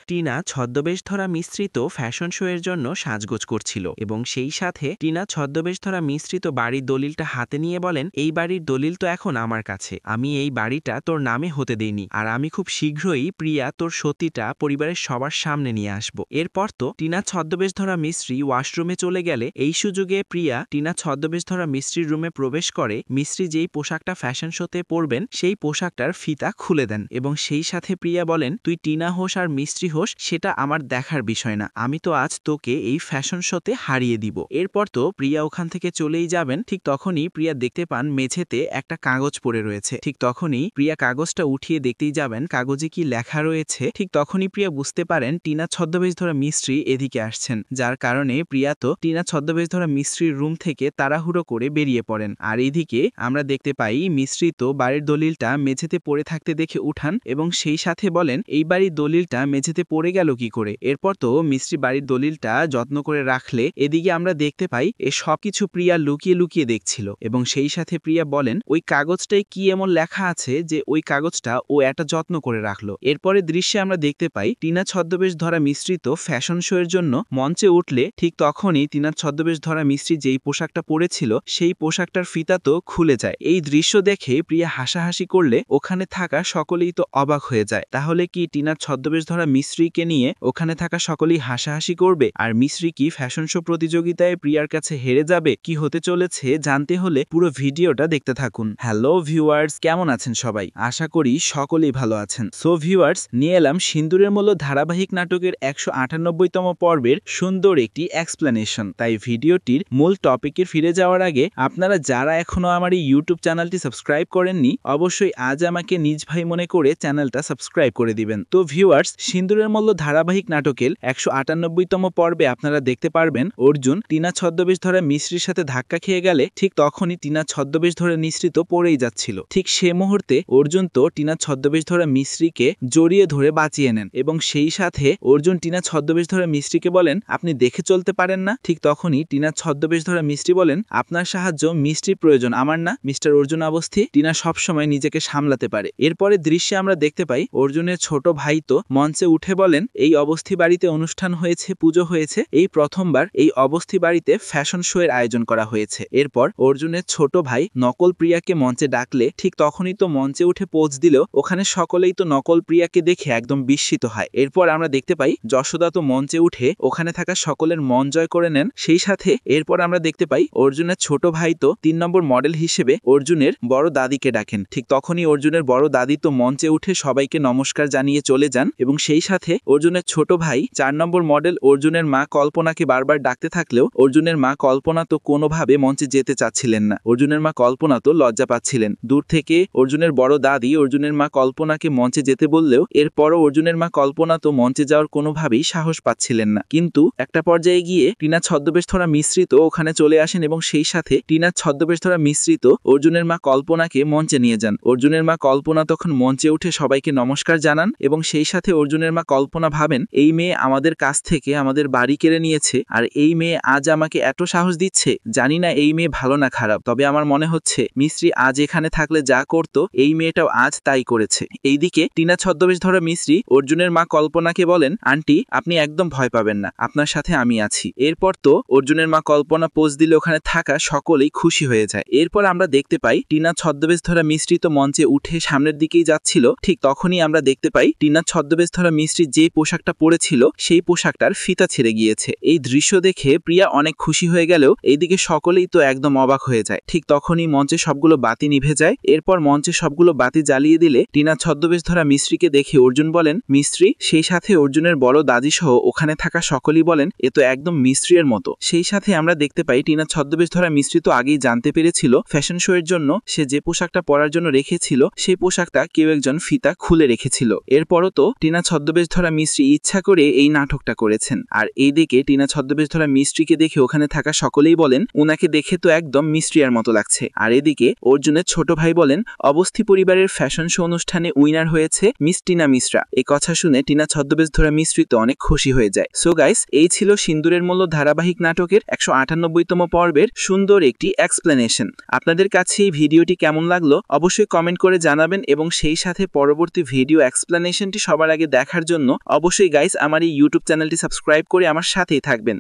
টিনা ছদ্মবেশ ধরা মিশ্রিত ফ্যাশন শো এর জন্য সাজগোজ করছিল এবং সেই সাথে টিনা ছদ্মবেশ ধরা মিশ্রিত বাড়ির দলিলটা হাতে নিয়ে বলেন, এই বাড়ির দলিল তো এখন আমার কাছে, আমি এই বাড়িটা তোর নামে হতে দেইনি, আর আমি খুব শীঘ্রই প্রিয়া তোর সতীটা পরিবারের সবার সামনে নিয়ে আসব। এরপর তো টিনা ছদ্মবেশ ধরা মিস্ত্রি ওয়াশরুমে চলে গেলে এই সুযোগে প্রিয়া টিনা ছদ্মবেশ ধরা মিস্ত্রির রুমে প্রবেশ করে মিস্ত্রি যেই পোশাকটা ফ্যাশন শোতে পরবেন সেই পোশাকটার ফিতা খুলে দেন এবং সেই সাথে প্রিয়া বলেন, তুই টিনা হোস আর মিস্ত্রি হোস সেটা আমার দেখার বিষয় না, আমি তো আজ তোকে এই ফ্যাশন শোতে হারিয়ে দিব। এরপর তো প্রিয়া ওখান থেকে চলেই যাবেন। ঠিক তখনই প্রিয়া দেখতে পান মেঝেতে একটা কাগজ পড়ে রয়েছে। ঠিক তখনই প্রিয়া কাগজটা উঠিয়ে দেখতেই যাবেন কাগজে কি লেখা রয়েছে। ঠিক তখনই প্রিয়া বুঝতে পারেন টিনা ছদ্মবেশ ধরা মিস্ত্রি এদিকে আসছেন, যার কারণে প্রিয়া তো টিনা ছদ্মবেশ ধরা মিস্ত্রির রুম থেকে তাড়াহুড়ো করে বেরিয়ে পড়েন। আর এদিকে আমরা দেখতে পাই মিস্ত্রি তো বাড়ির দলিলটা মেঝেতে পড়ে থাকতে দেখে উঠান এবং সেই সাথে বলেন, এই বাড়ির দলিলটা মেঝেতে পড়ে গেল কি করে। এরপর তো মিস্ত্রি বাড়ির দলিলটা যত্ন করে রাখলে এদিকে আমরা দেখতে পাই এ সবকিছু প্রিয়া লুকিয়ে লুকিয়ে দেখছিল এবং সেই সাথে প্রিয়া বলেন, ওই কাগজটায় কি এমন লেখা আছে যে ওই কাগজটা ও একটা যত্ন করে রাখলো। এরপরে দৃশ্যে আমরা দেখতে পাই টিনা ছদ্মবেশ ধরা মিশ্রিত ফ্যাশন শো এর জন্য মঞ্চে উঠলে ঠিক তখনই টিনা ছদ্মবেশ ধরা মিস্ত্রি যেই পোশাকটা পরেছিল সেই পোশাকটার ফিতা তো খুলে যায়। এই দৃশ্য দেখে প্রিয়া হাসাহাসি করলে ওখানে থাকা সকলেই তো অবাক হয়ে যায়। তাহলে কি টিনার ছদ্মবেশ ধরা মিস্ত্রিকে নিয়ে ওখানে থাকা সকলেই হাসাহাসি করবে আর মিস্ত্রি কি ফ্যাশন শো প্রতিযোগিতায় প্রিয়ার কাছে হেরে যাবে? কি হতে চলেছে জানতে হলে পুরো ভিডিওটা দেখতে থাকুন। হ্যালো ভিউয়ার্স, কেমন আছেন সবাই? আশা করি সকলেই ভালো আছেন। সো ভিউয়ার্স, নিয়ে এলাম সিন্দুরের মূল্য ধারাবাহিক নাটকের 198তম পর্বের সুন্দর একটি এক্সপ্লেনেশন। তাই ভিডিওটির মূল টপিকে ফিরে যাওয়ার আগে আপনারা যারা এখনো আমার এই ইউটিউব চ্যানেলটি সাবস্ক্রাইব করেননি অবশ্যই আজ আমাকে নিজ ভাই মনে করে চ্যানেলটা সাবস্ক্রাইব করে দিবেন। তো ভিউয়ার্স, সিন্দুরের মূল্য ধারাবাহিক নাটকের 198তম পর্বে আপনারা দেখতে পারবেন অর্জুন টিনা ছদ্মবেশ ধরা মিস্ত্রির সাথে ধাক্কা খেয়ে গেলে ঠিক তখনই টিনা ছদ্মবেশ ধরে মিস্ত্রি তো পড়েই যাচ্ছিল। ঠিক সে মুহূর্তে অর্জুন তো টিনা ছদ্মবেশ ধরা মিস্ত্রিকে জড়িয়ে ধরে বাঁচিয়ে নেন এবং সেই সাথে অর্জুন টিনা ছদ্মবেশ ধরা মিস্ত্রিকে বলেন, আপনি দেখে চলতে পারেন না? ঠিক তখনই টিনা ছদ্মবেশ ধরা মিস্ত্রি বলেন, আপনার সাহায্য মিস্ত্রির প্রয়োজন, আমার না। মিস্টার অর্জুন অবস্থি টিনা সবসময় নিজেকে সামলাতে পারে। এরপরে দৃশ্যে আমরা দেখতে পাই অর্জুনের ছোট ভাই তো মঞ্চে উঠে বলেন, এই অবস্থি বাড়িতে অনুষ্ঠান হয়েছে, পুজো হয়েছে, এই প্রথমবার এই অবস্থি বাড়িতে ফ্যাশন শো এর আয়োজন করা হয়েছে। এরপর অর্জুনের ছোট ভাই নকল প্রিয়াকে মঞ্চে ডাকলে ঠিক তখনই তো মঞ্চে উঠে পোজ দিল। ওখানে সকলেই তো নকল প্রিয়াকে দেখে একদম বিস্মিত হয়। এরপর আমরা দেখতে পাই যশোদা তো মঞ্চে উঠে ওখানে থাকা সকলের মন জয় করে নেন। সেই সাথে এরপর আমরা দেখতে পাই অর্জুনের ছোট ভাই তো 3 নম্বর মডেল হিসেবে অর্জুনের বড় দাদিকে ডাকেন। ঠিক তখনই অর্জুনের বড় দাদি তো মঞ্চে উঠে সবাইকে নমস্কার জানিয়ে চলে যান এবং সেই সাথে অর্জুনের ছোট ভাই 4 নম্বর মডেল অর্জুনের মা কল্পনাকে বারবার ডাকতে থাকলেও অর্জুনের মা কল্পনা তো কোনোভাবে মঞ্চে যেতে চাচ্ছিলেন না। অর্জুনের মা কল্পনা তো লজ্জা পাচ্ছিলেন। দূর থেকে অর্জুনের বড় দাদি অর্জুনের মা কল্পনাকে মঞ্চে যেতে বললেও এরপরও অর্জুনের মা কল্পনা তো মঞ্চে যাওয়ার কোনোভাবেই সাহস পাচ্ছিলেন না। কিন্তু একটা পর্যায়ে গিয়ে টিনা ছদ্মবেশ ধরা মিশ্রিত ওখানে চলে আসেন এবং সেই সাথে টিনার ছদ্মবেশ ধরা মিশ্রিত অর্জুনের মা কল্পনাকে মঞ্চে নিয়ে যান। অর্জুনের মা কল্পনা তখন মঞ্চে উঠে সবাইকে নমস্কার জানান এবং সেই সাথে অর্জুনের মা কল্পনা ভাবেন, এই মেয়ে আমাদের কাছ থেকে আমাদের বাড়ি কেড়ে নিয়েছে আর এই মেয়ে আজ আমাকে এত সাহস দিচ্ছে। জানি না এই মেয়ে ভালো না খারাপ, তবে আমার মনে হচ্ছে মিস্ত্রি আজ এখানে থাকলে যা করতো এই মেয়েটাও আজ তাই করেছে। এইদিকে টিনা ছদ্মবেশ ধরা মিস্ত্রি অর্জুনের মা কল্পনাকে বলেন, আন্টি আপনি একদম ভয় পাবেন না, আপনার সাথে আমি আছি। এরপর তো অর্জুনের মা কল্পনা পোজ দিলে ওখানে থাকা সকলেই খুশি হয়ে যায়। এরপর আমরা দেখতে পাই টিনা ছদ্মবেশ ধরা মিস্ত্রি তো মঞ্চে উঠে সামনের দিকেই যাচ্ছিল। ঠিক তখনই আমরা দেখতে পাই টিনা ছদ্মবেশ ধরা মিস্ত্রি যে পোশাকটা পরেছিল সেই পোশাকটার ফিতা ছেড়ে গিয়েছে। এই দৃশ্য দেখে প্রিয়া অনেক খুশি হয়ে গেলেও এইদিকে সকলেই তো একদম অবাক হয়ে যায়। ঠিক তখনই মঞ্চে সবগুলো বাতি নিভে যায়। এরপর মঞ্চে সবগুলো বাতি জ্বালিয়ে দিলে টিনা ছদ্মবেশ ধরা মিস্ত্রিকে দেখে অর্জুন বলেন, মিস্ত্রি। সেই সাথে অর্জুনের বড় দাদি সহ ওখানে থাকা সকলেই বলেন, এ তো একদম মিস্ত্রির মতো। সেই সাথে আমরা দেখতে পাই টিনা ছদ্মবেশ ধরা মিস্ত্রি তো আগেই জানতে পেরেছিল ফ্যাশন শো এর জন্য সে যে পোশাকটা পরার জন্য রেখেছিল সেই পোশাকটা কেউ একজন ফিতা খুলে রেখেছিল। এরপরও তো টিনা ছদ্মবেশ ধরা মিস্ত্রি ইচ্ছা করে এই নাটকটা করেছেন। আর এইদিকে টিনা ছদ্মবেশ ধরা মিস্ত্রিকে দেখে ওখানে থাকা সকলেই বলেন, উনাকে দেখে তো একদম মিস্ত্রিয়ার মতো লাগছে। আর এদিকে অর্জুনের ছোট ভাই বলেন, অবস্থি পরিবারের ফ্যাশন শো অনুষ্ঠানে উইনার হয়েছে মিস টিনা মিশ্রা। এই কথা শুনে টিনা ছদ্মবেশ ধরা মিস্ত্রি তো অনেক খুশি হয়ে যায়। সো গাইস, এই ছিল সিন্দুরের মূল্য ধারাবাহিক নাটকের 198তম পর্বের সুন্দর একটি এক্সপ্লেনেশন। আপনাদের কাছে এই ভিডিওটি কেমন লাগলো অবশ্যই কমেন্ট করে জানাবেন এবং সেই সাথে পরবর্তী ভিডিও এক্সপ্লেনেশনটি সবার আগে দেখার জন্য অবশ্যই গাইস আমার এই ইউটিউব চ্যানেলটি সাবস্ক্রাইব করে আমার সাথেই থাকবেন।